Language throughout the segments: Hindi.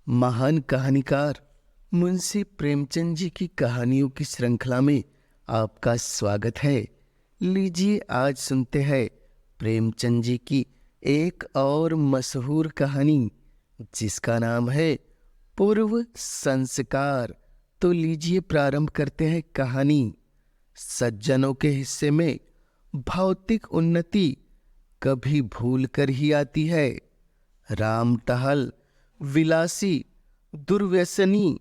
महान कहानीकार मुंशी प्रेमचंद जी की कहानियों की श्रृंखला में आपका स्वागत है। लीजिए आज सुनते हैं प्रेमचंद जी की एक और मशहूर कहानी जिसका नाम है पूर्व संस्कार। तो लीजिए प्रारंभ करते हैं कहानी। सज्जनों के हिस्से में भौतिक उन्नति कभी भूल कर ही आती है। राम टहल विलासी, दुर्व्यसनी,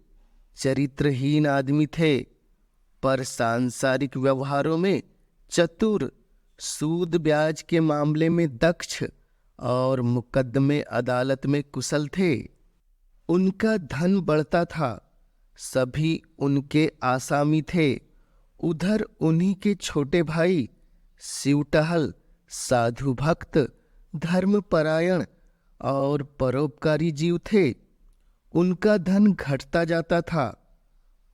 चरित्रहीन आदमी थे, पर सांसारिक व्यवहारों में चतुर, सूद ब्याज के मामले में दक्ष और मुकद्दमे अदालत में कुशल थे। उनका धन बढ़ता था, सभी उनके आसामी थे। उधर उन्हीं के छोटे भाई शिव टहल साधु भक्त, धर्मपरायण और परोपकारी जीव थे। उनका धन घटता जाता था।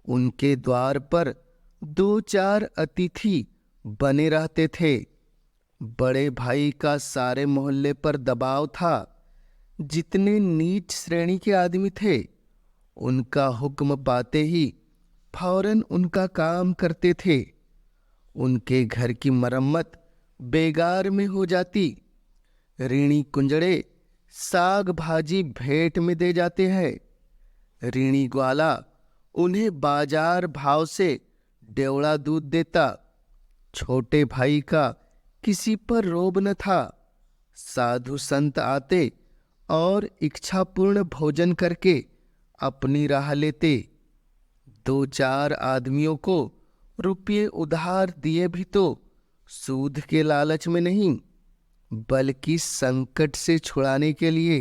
उनके द्वार पर 2-4 अतिथि बने रहते थे। बड़े भाई का सारे मोहल्ले पर दबाव था। जितने नीच श्रेणी के आदमी थे, उनका हुक्म पाते ही फौरन उनका काम करते थे। उनके घर की मरम्मत बेगार में हो जाती। ऋणी कुंजड़े साग भाजी भेंट में दे जाते हैं। ऋणी ग्वाला उन्हें बाजार भाव से डेवड़ा दूध देता। छोटे भाई का किसी पर रोब न था। साधु संत आते और इच्छापूर्ण भोजन करके अपनी राह लेते। 2-4 आदमियों को रुपये उधार दिए भी तो सूद के लालच में नहीं, बल्कि संकट से छुड़ाने के लिए।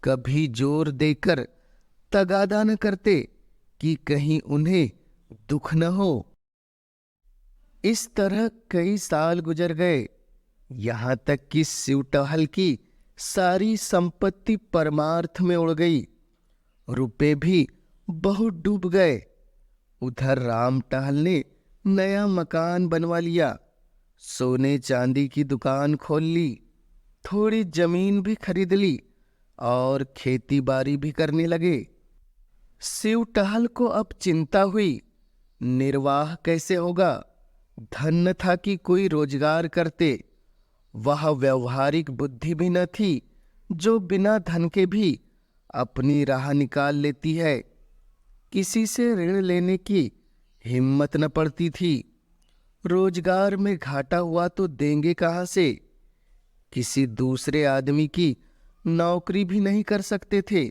कभी जोर देकर तगादा न करते कि कहीं उन्हें दुख न हो। इस तरह कई साल गुजर गए, यहां तक कि शिव टहल की सारी संपत्ति परमार्थ में उड़ गई। रुपए भी बहुत डूब गए। उधर राम टहल ने नया मकान बनवा लिया, सोने चांदी की दुकान खोल ली, थोड़ी जमीन भी खरीद ली और खेती बाड़ी भी करने लगे। शिव टहल को अब चिंता हुई, निर्वाह कैसे होगा। धन न था कि कोई रोजगार करते। वह व्यवहारिक बुद्धि भी न थी जो बिना धन के भी अपनी राह निकाल लेती है। किसी से ऋण लेने की हिम्मत न पड़ती थी। रोजगार में घाटा हुआ तो देंगे कहाँ से। किसी दूसरे आदमी की नौकरी भी नहीं कर सकते थे।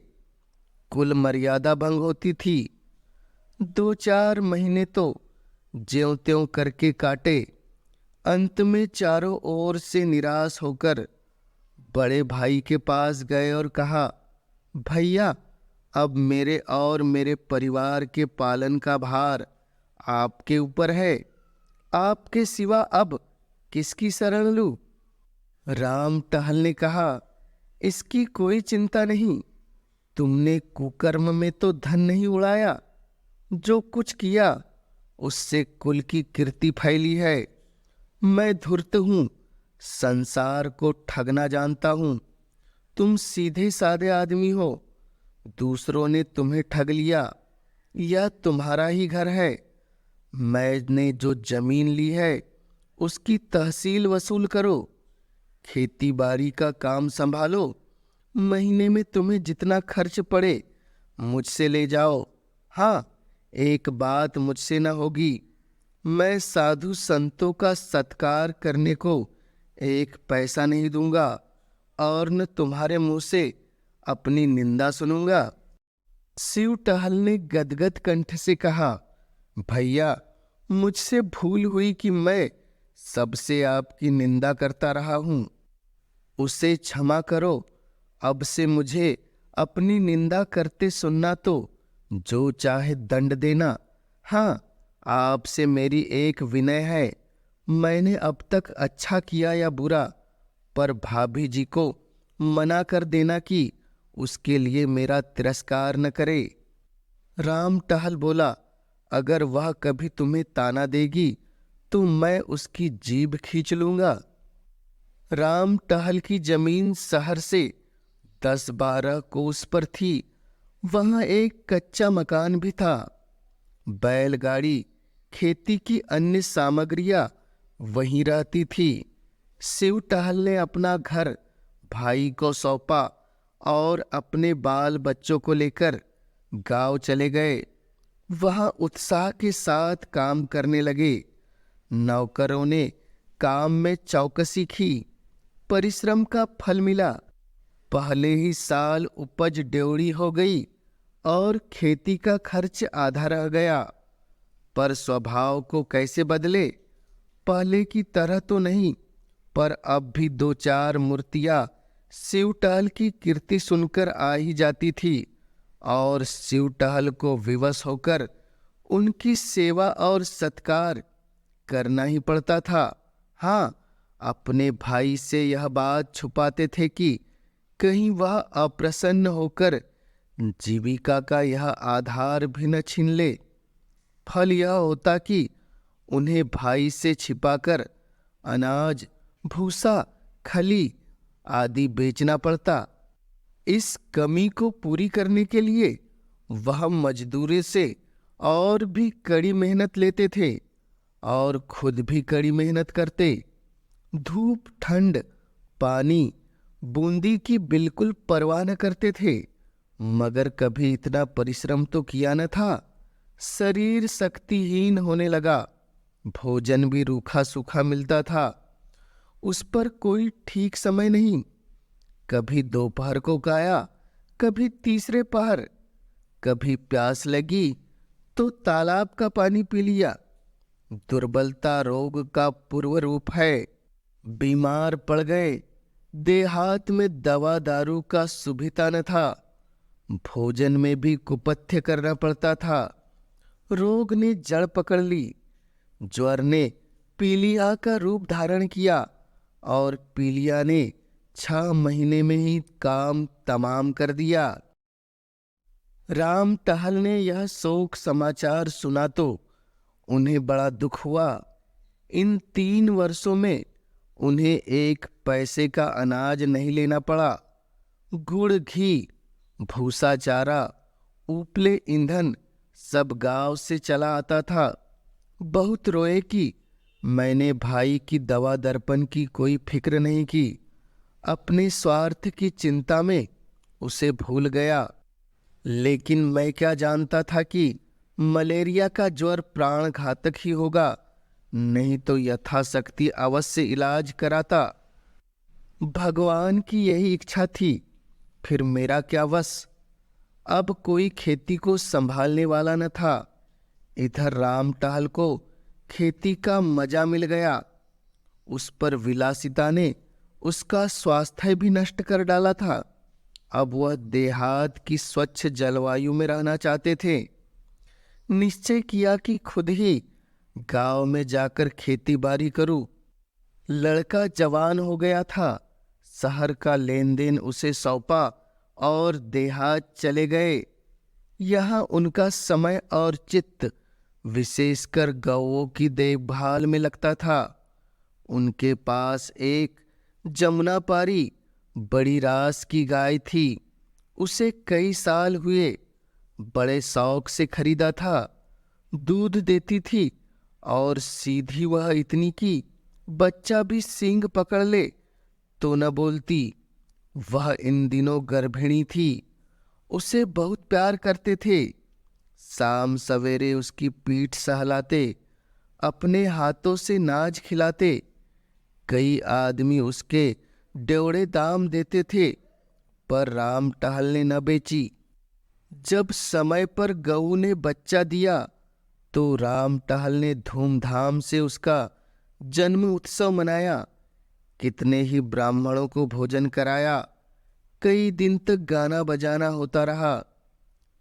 कुल मर्यादा भंग होती थी। 2-4 महीने तो ज्यों त्यों करके काटे। अंत में चारों ओर से निराश होकर बड़े भाई के पास गए और कहा, भैया, अब मेरे और मेरे परिवार के पालन का भार आपके ऊपर है। आपके सिवा अब किसकी शरण लूं? राम टहल ने कहा, इसकी कोई चिंता नहीं। तुमने कुकर्म में तो धन नहीं उड़ाया। जो कुछ किया उससे कुल की कीर्ति फैली है। मैं धूर्त हूं, संसार को ठगना जानता हूं। तुम सीधे साधे आदमी हो। दूसरों ने तुम्हें ठग लिया। यह तुम्हारा ही घर है। मैंने जो जमीन ली है उसकी तहसील वसूल करो। खेती बाड़ी का काम संभालो। महीने में तुम्हें जितना खर्च पड़े मुझसे ले जाओ। हाँ, एक बात मुझसे न होगी, मैं साधु संतों का सत्कार करने को एक पैसा नहीं दूंगा और न तुम्हारे मुंह से अपनी निंदा सुनूंगा। शिव टहल ने गदगद कंठ से कहा, भैया, मुझसे भूल हुई कि मैं सबसे आपकी निंदा करता रहा हूं। उसे क्षमा करो। अब से मुझे अपनी निंदा करते सुनना तो जो चाहे दंड देना। हाँ, आपसे मेरी एक विनय है। मैंने अब तक अच्छा किया या बुरा, पर भाभी जी को मना कर देना कि उसके लिए मेरा तिरस्कार न करे। राम टहल बोला, अगर वह कभी तुम्हें ताना देगी तो मैं उसकी जीभ खींच लूंगा। राम टहल की जमीन शहर से 10-12 कोस पर थी। वहां एक कच्चा मकान भी था। बैलगाड़ी, खेती की अन्य सामग्रियां वहीं रहती थी। शिव टहल ने अपना घर भाई को सौंपा और अपने बाल बच्चों को लेकर गांव चले गए। वहां उत्साह के साथ काम करने लगे। नौकरों ने काम में चौकसी की। परिश्रम का फल मिला। पहले ही साल उपज डेढ़ी हो गई और खेती का खर्च आधा रह गया। पर स्वभाव को कैसे बदले? पहले की तरह तो नहीं, पर अब भी दो चार मूर्तियां शिव टहल की कीर्ति सुनकर आ ही जाती थी और शिव टहल को विवश होकर उनकी सेवा और सत्कार करना ही पड़ता था। हाँ, अपने भाई से यह बात छुपाते थे कि कहीं वह अप्रसन्न होकर जीविका का यह आधार भी न छीन ले। फल यह होता कि उन्हें भाई से छिपाकर अनाज, भूसा, खली आदि बेचना पड़ता। इस कमी को पूरी करने के लिए वह मजदूरी से और भी कड़ी मेहनत लेते थे और खुद भी कड़ी मेहनत करते। धूप, ठंड, पानी, बूंदी की बिल्कुल परवाह न करते थे। मगर कभी इतना परिश्रम तो किया न था। शरीर शक्तिहीन होने लगा। भोजन भी रूखा सूखा मिलता था। उस पर कोई ठीक समय नहीं। कभी दोपहर को खाया, कभी तीसरे पहर। कभी प्यास लगी तो तालाब का पानी पी लिया। दुर्बलता रोग का पूर्व रूप है। बीमार पड़ गए। देहात में दवा दारू का सुविधा न था। भोजन में भी कुपथ्य करना पड़ता था। रोग ने जड़ पकड़ ली। ज्वर ने पीलिया का रूप धारण किया और पीलिया ने 6 महीने में ही काम तमाम कर दिया। राम टहल ने यह शोक समाचार सुना तो उन्हें बड़ा दुख हुआ। इन 3 वर्षों में उन्हें एक पैसे का अनाज नहीं लेना पड़ा। गुड़, घी, भूसा, चारा, उपले ईंधन सब गांव से चला आता था। बहुत रोए कि मैंने भाई की दवा दर्पण की कोई फिक्र नहीं की। अपने स्वार्थ की चिंता में उसे भूल गया। लेकिन मैं क्या जानता था कि मलेरिया का ज्वर प्राण घातक ही होगा। नहीं तो यथाशक्ति अवश्य इलाज कराता। भगवान की यही इच्छा थी, फिर मेरा क्या वश। अब कोई खेती को संभालने वाला न था। इधर राम टहल को खेती का मजा मिल गया। उस पर विलासिता ने उसका स्वास्थ्य भी नष्ट कर डाला था। अब वह देहात की स्वच्छ जलवायु में रहना चाहते थे। निश्चय किया कि खुद ही गांव में जाकर खेती बाड़ी करूं। लड़का जवान हो गया था। शहर का लेन देन उसे सौंपा और देहात चले गए। यहाँ उनका समय और चित्त विशेषकर गौओं की देखभाल में लगता था। उनके पास एक जमुना पारी बड़ी रास की गाय थी। उसे कई साल हुए। बड़े शौक से खरीदा था। दूध देती थी और सीधी वह इतनी कि बच्चा भी सींग पकड़ ले तो न बोलती। वह इन दिनों गर्भिणी थी। उसे बहुत प्यार करते थे। शाम सवेरे उसकी पीठ सहलाते, अपने हाथों से नाज खिलाते। कई आदमी उसके डेवढ़े दाम देते थे, पर राम टहल ने न बेची। जब समय पर गऊ ने बच्चा दिया तो राम टहल ने धूमधाम से उसका जन्म उत्सव मनाया। कितने ही ब्राह्मणों को भोजन कराया। कई दिन तक गाना बजाना होता रहा।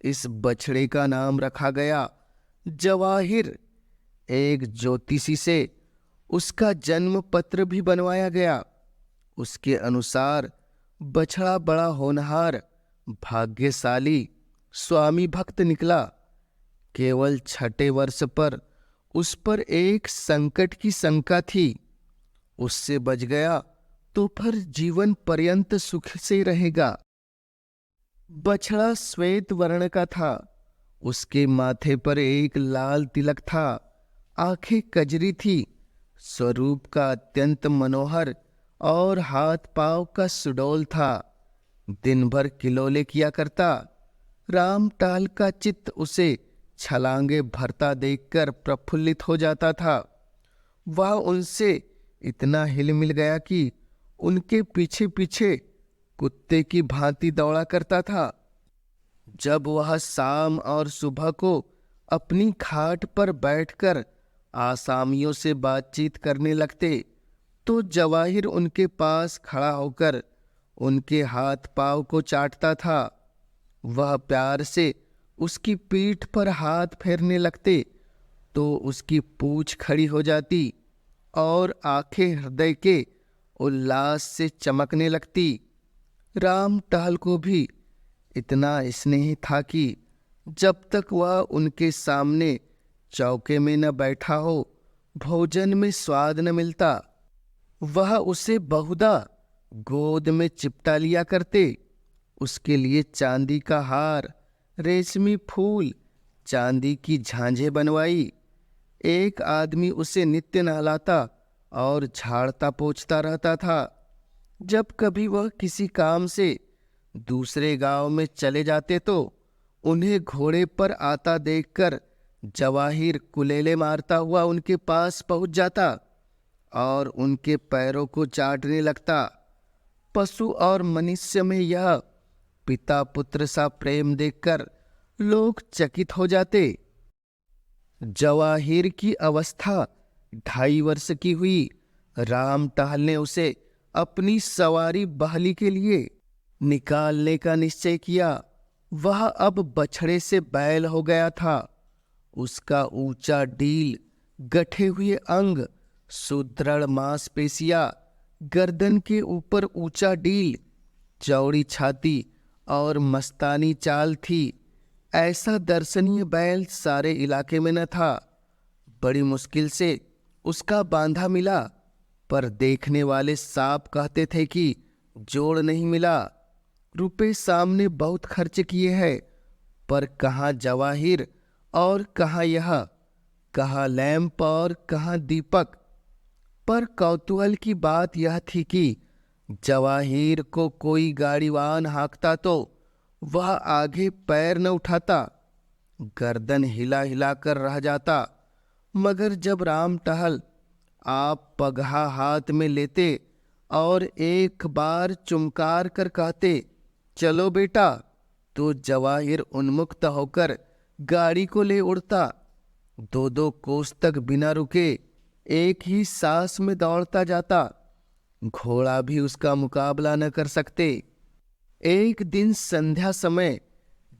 इस बछड़े का नाम रखा गया जवाहिर। एक ज्योतिषी से उसका जन्म पत्र भी बनवाया गया। उसके अनुसार बछड़ा बड़ा होनहार, भाग्यशाली, स्वामी भक्त निकला। केवल 6ठे वर्ष पर उस पर एक संकट की शंका थी। उससे बच गया तो फिर जीवन पर्यंत सुख से रहेगा। बछड़ा श्वेत वर्ण का था। उसके माथे पर एक लाल तिलक था। आंखें कजरी थी। स्वरूप का अत्यंत मनोहर और हाथ पांव का सुडौल था। दिन भर किलोले किया करता। रामटाल का चित्त उसे छलांगे भरता देखकर प्रफुल्लित हो जाता था। वह उनसे इतना हिल मिल गया कि उनके पीछे पीछे कुत्ते की भांति दौड़ा करता था। जब वह शाम और सुबह को अपनी खाट पर बैठकर आसामियों से बातचीत करने लगते तो जवाहिर उनके पास खड़ा होकर उनके हाथ पांव को चाटता था। वह प्यार से उसकी पीठ पर हाथ फेरने लगते तो उसकी पूंछ खड़ी हो जाती और आंखें हृदय के उल्लास से चमकने लगती। राम टहल को भी इतना स्नेह था कि जब तक वह उनके सामने चौके में न बैठा हो भोजन में स्वाद न मिलता। वह उसे बहुधा गोद में चिपटा लिया करते। उसके लिए चांदी का हार, रेशमी फूल, चांदी की झांझें बनवाई। एक आदमी उसे नित्य नहलाता और झाड़ता पोंछता रहता था। जब कभी वह किसी काम से दूसरे गांव में चले जाते तो उन्हें घोड़े पर आता देखकर जवाहिर कुलेले मारता हुआ उनके पास पहुंच जाता और उनके पैरों को चाटने लगता। पशु और मनुष्य में यह पिता पुत्र सा प्रेम देखकर लोग चकित हो जाते। जवाहिर की अवस्था 2.5 वर्ष की हुई। राम टहल ने उसे अपनी सवारी बहली के लिए निकालने का निश्चय किया। वह अब बछड़े से बैल हो गया था। उसका ऊंचा डील, गठे हुए अंग, सुदृढ़ मांसपेशियां, गर्दन के ऊपर ऊंचा डील, चौड़ी छाती और मस्तानी चाल थी। ऐसा दर्शनीय बैल सारे इलाके में न था। बड़ी मुश्किल से उसका बांधा मिला, पर देखने वाले साफ कहते थे कि जोड़ नहीं मिला। रुपए सामने बहुत खर्च किए हैं, पर कहाँ जवाहिर और कहाँ यह, कहाँ लैंप और कहाँ दीपक। पर कौतूहल की बात यह थी कि जवाहिर को कोई गाड़ीवान हाँकता तो वह आगे पैर न उठाता, गर्दन हिला हिला कर रह जाता। मगर जब राम टहल आप पगहा हाथ में लेते और एक बार चुमकार कर कहते चलो बेटा, तो जवाहिर उन्मुक्त होकर गाड़ी को ले उड़ता। 2-2 कोस तक बिना रुके एक ही सांस में दौड़ता जाता। घोड़ा भी उसका मुकाबला न कर सकते। एक दिन संध्या समय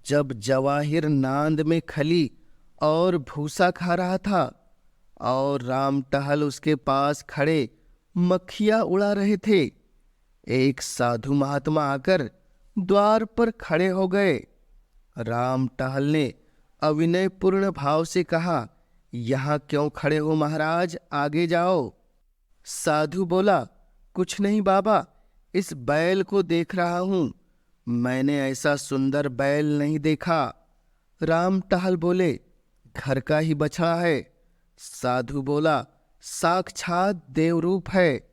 जब जवाहिर नांद में खली और भूसा खा रहा था और राम टहल उसके पास खड़े मक्खियां उड़ा रहे थे, एक साधु महात्मा आकर द्वार पर खड़े हो गए। राम टहल ने अविनयपूर्ण भाव से कहा, यहाँ क्यों खड़े हो महाराज, आगे जाओ। साधु बोला, कुछ नहीं बाबा, इस बैल को देख रहा हूं। मैंने ऐसा सुंदर बैल नहीं देखा। राम टहल बोले, घर का ही बछड़ा है। साधु बोला, साक्षात देवरूप है।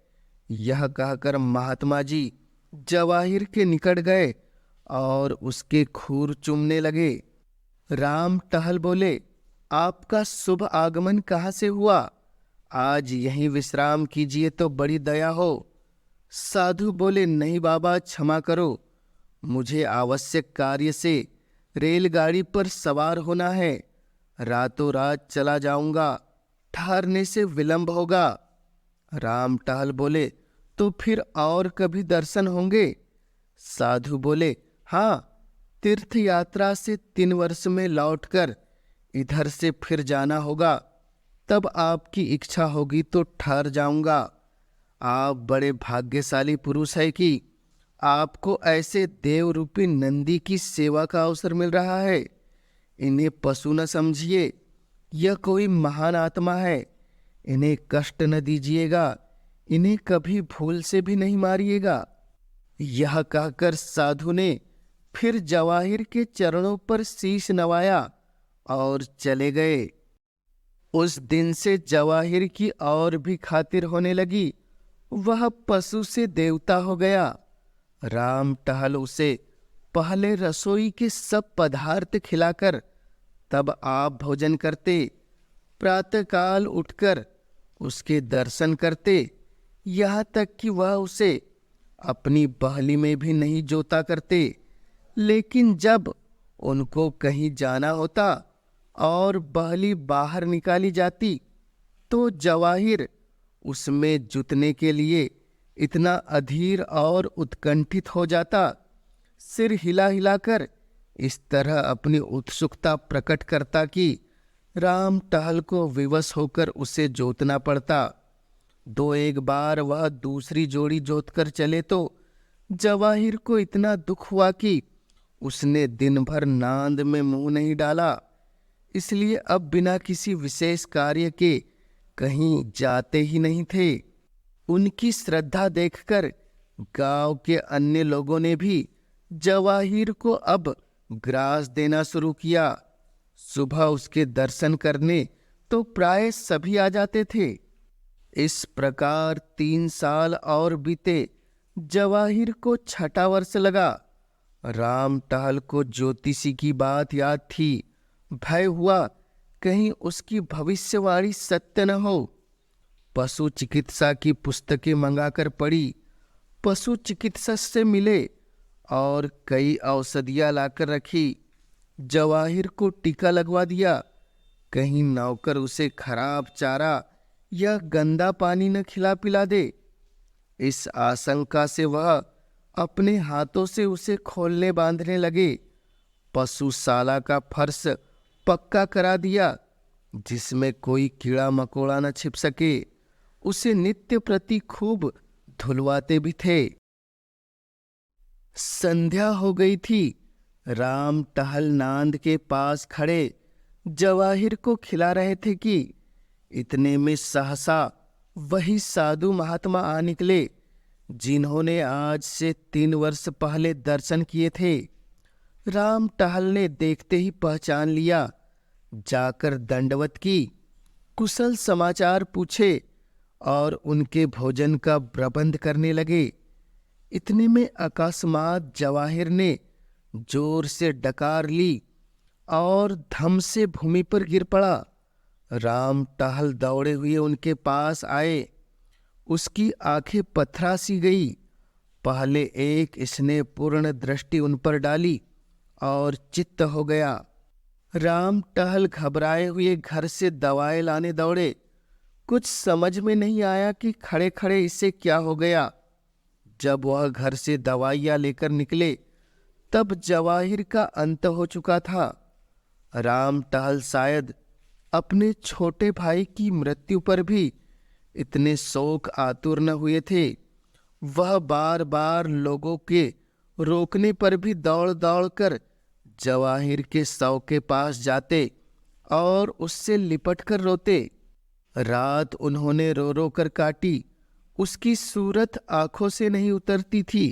यह कहकर महात्मा जी जवाहिर के निकट गए और उसके खूर चूमने लगे। राम टहल बोले, आपका शुभ आगमन कहाँ से हुआ? आज यहीं विश्राम कीजिए तो बड़ी दया हो। साधु बोले, नहीं बाबा, क्षमा करो, मुझे आवश्यक कार्य से रेलगाड़ी पर सवार होना है। रातों रात चला जाऊंगा, ठहरने से विलंब होगा। राम टहल बोले, तो फिर और कभी दर्शन होंगे? साधु बोले, हाँ, तीर्थ यात्रा से 3 वर्ष में लौटकर इधर से फिर जाना होगा। तब आपकी इच्छा होगी तो ठहर जाऊंगा। आप बड़े भाग्यशाली पुरुष है कि आपको ऐसे देवरूपी नंदी की सेवा का अवसर मिल रहा है। इन्हें पशु न समझिए, यह कोई महान आत्मा है। इन्हें कष्ट न दीजिएगा, इन्हें कभी भूल से भी नहीं मारिएगा। यह कहकर साधु ने फिर जवाहिर के चरणों पर शीश नवाया और चले गए। उस दिन से जवाहिर की और भी खातिर होने लगी। वह पशु से देवता हो गया। राम टहल उसे पहले रसोई के सब पदार्थ खिलाकर तब आप भोजन करते। प्रातःकाल उठकर उसके दर्शन करते, यहाँ तक कि वह उसे अपनी बहली में भी नहीं जोता करते। लेकिन जब उनको कहीं जाना होता और बहली बाहर निकाली जाती तो जवाहिर उसमें जुतने के लिए इतना अधीर और उत्कंठित हो जाता, सिर हिला हिलाकर इस तरह अपनी उत्सुकता प्रकट करता कि राम टहल को विवश होकर उसे जोतना पड़ता। दो एक बार वह दूसरी जोड़ी जोतकर चले तो जवाहिर को इतना दुख हुआ कि उसने दिन भर नांद में मुंह नहीं डाला। इसलिए अब बिना किसी विशेष कार्य के कहीं जाते ही नहीं थे। उनकी श्रद्धा देखकर गांव के अन्य लोगों ने भी जवाहिर को अब ग्रास देना शुरू किया। सुबह उसके दर्शन करने तो प्राय सभी आ जाते थे। इस प्रकार 3 साल और बीते। जवाहिर को छठा वर्ष लगा। राम टहल को ज्योतिषी की बात याद थी। भय हुआ कहीं उसकी भविष्यवाणी सत्य न हो। पशु चिकित्सा की पुस्तकें मंगाकर पढ़ी। पशु चिकित्सक से मिले और कई औषधियां लाकर रखी। जवाहिर को टीका लगवा दिया। कहीं नौकर उसे खराब चारा या गंदा पानी न खिला पिला दे। इस आशंका से वह अपने हाथों से उसे खोलने बांधने लगे। पशुशाला का फर्श पक्का करा दिया जिसमें कोई कीड़ा मकोड़ा न छिप सके। उसे नित्य प्रति खूब धुलवाते भी थे। संध्या हो गई थी। राम टहल नांद के पास खड़े जवाहिर को खिला रहे थे कि इतने में सहसा वही साधु महात्मा आ निकले जिन्होंने आज से 3 वर्ष पहले दर्शन किए थे। राम टहल ने देखते ही पहचान लिया। जाकर दंडवत की, कुशल समाचार पूछे और उनके भोजन का प्रबंध करने लगे। इतने में अकस्मात जवाहिर ने जोर से डकार ली और धम से भूमि पर गिर पड़ा। राम टहल दौड़े हुए उनके पास आए। उसकी आंखें पथरा सी गई। पहले एक स्नेहपूर्ण दृष्टि उन पर डाली और चित्त हो गया। राम टहल घबराए हुए घर से दवाएं लाने दौड़े। कुछ समझ में नहीं आया कि खड़े खड़े इससे क्या हो गया। जब वह घर से दवाइयां लेकर निकले तब जवाहिर का अंत हो चुका था। राम टहल शायद अपने छोटे भाई की मृत्यु पर भी इतने शोक आतुर न हुए थे। वह बार बार लोगों के रोकने पर भी दौड़ दौड़ कर जवाहिर के शव के पास जाते और उससे लिपट कर रोते। रात उन्होंने रो रो कर काटी। उसकी सूरत आंखों से नहीं उतरती थी।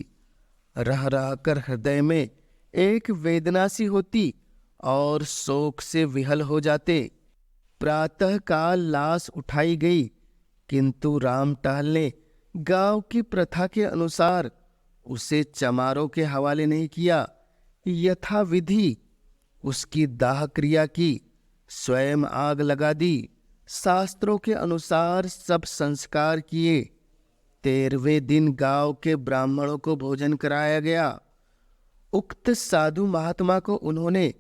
रह रह कर हृदय में एक वेदना सी होती और शोक से विहल हो जाते। प्रातः काल लाश उठाई गई, किंतु राम टहल ने गांव की प्रथा के अनुसार उसे चमारों के हवाले नहीं किया। यथाविधि उसकी दाह क्रिया की, स्वयं आग लगा दी। शास्त्रों के अनुसार सब संस्कार किए। 13वें दिन गांव के ब्राह्मणों को भोजन कराया गया। उक्त साधु महात्मा को उन्होंने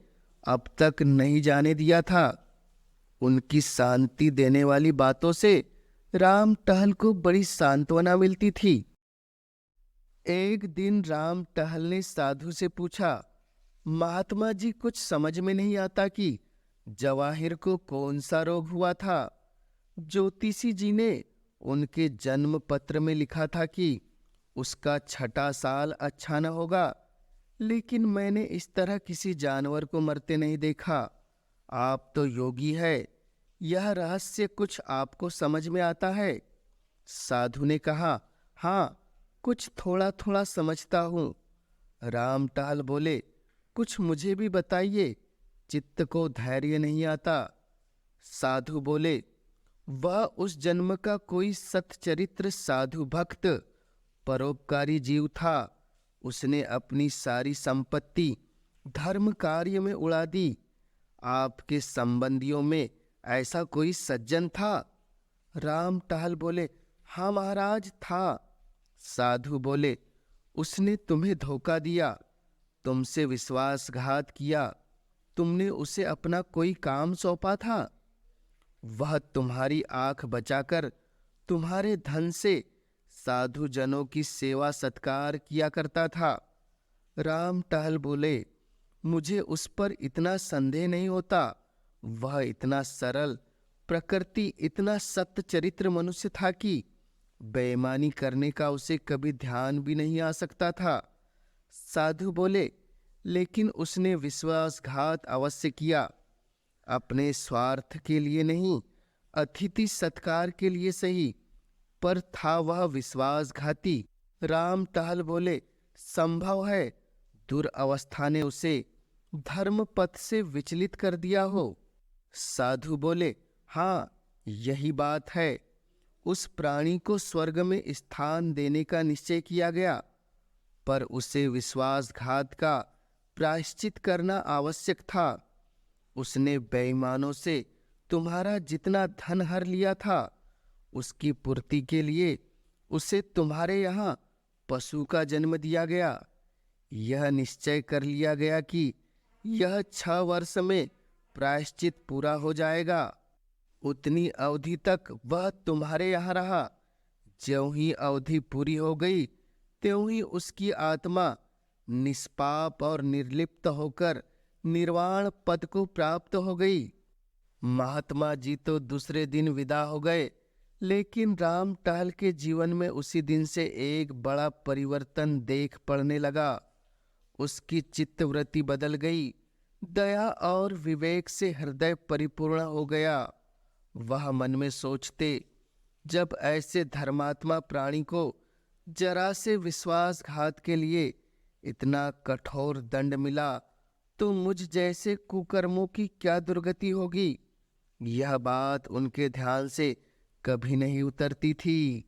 अब तक नहीं जाने दिया था। उनकी शांति देने वाली बातों से राम टहल को बड़ी सांत्वना मिलती थी। एक दिन राम टहल ने साधु से पूछा, महात्मा जी, कुछ समझ में नहीं आता कि जवाहिर को कौन सा रोग हुआ था। ज्योतिषी जी ने उनके जन्म पत्र में लिखा था कि उसका छठा साल अच्छा न होगा, लेकिन मैंने इस तरह किसी जानवर को मरते नहीं देखा। आप तो योगी है, यह रहस्य कुछ आपको समझ में आता है? साधु ने कहा, हाँ, कुछ थोड़ा थोड़ा समझता हूँ। राम टहल बोले, कुछ मुझे भी बताइए, चित्त को धैर्य नहीं आता। साधु बोले, वह उस जन्म का कोई सच्चरित्र साधु भक्त परोपकारी जीव था। उसने अपनी सारी संपत्ति धर्म कार्य में उड़ा दी। आपके संबंधियों में ऐसा कोई सज्जन था? राम टहल बोले, हाँ महाराज था। साधु बोले, उसने तुम्हें धोखा दिया, तुमसे विश्वासघात किया। तुमने उसे अपना कोई काम सौंपा था? वह तुम्हारी आंख बचाकर तुम्हारे धन से साधु जनों की सेवा सत्कार किया करता था। राम टहल बोले, मुझे उस पर इतना संदेह नहीं होता। वह इतना सरल, प्रकृति इतना सत्य चरित्र मनुष्य था कि बेईमानी करने का उसे कभी ध्यान भी नहीं आ सकता था। साधु बोले, लेकिन उसने विश्वासघात अवश्य किया, अपने स्वार्थ के लिए नहीं, अतिथि सत्कार के लिए सही, पर था वह विश्वासघाती। राम टहल बोले, संभव है दुर्अवस्था ने उसे धर्म पथ से विचलित कर दिया हो। साधु बोले, हाँ यही बात है। उस प्राणी को स्वर्ग में स्थान देने का निश्चय किया गया, पर उसे विश्वासघात का प्रायश्चित करना आवश्यक था। उसने बेईमानों से तुम्हारा जितना धन हर लिया था, उसकी पूर्ति के लिए उसे तुम्हारे यहाँ पशु का जन्म दिया गया। यह निश्चय कर लिया गया कि यह 6 वर्ष में प्रायश्चित पूरा हो जाएगा। उतनी अवधि तक वह तुम्हारे यहाँ रहा। ज्यों ही अवधि पूरी हो गई, त्यों ही उसकी आत्मा निष्पाप और निर्लिप्त होकर निर्वाण पद को प्राप्त हो गई। महात्मा जी तो दूसरे दिन विदा हो गए, लेकिन राम टहल के जीवन में उसी दिन से एक बड़ा परिवर्तन देख पड़ने लगा। उसकी चित्तवृत्ति बदल गई, दया और विवेक से हृदय परिपूर्ण हो गया। वह मन में सोचते, जब ऐसे धर्मात्मा प्राणी को जरा से विश्वासघात के लिए इतना कठोर दंड मिला, तो मुझ जैसे कुकर्मों की क्या दुर्गति होगी। यह बात उनके ध्यान से कभी नहीं उतरती थी।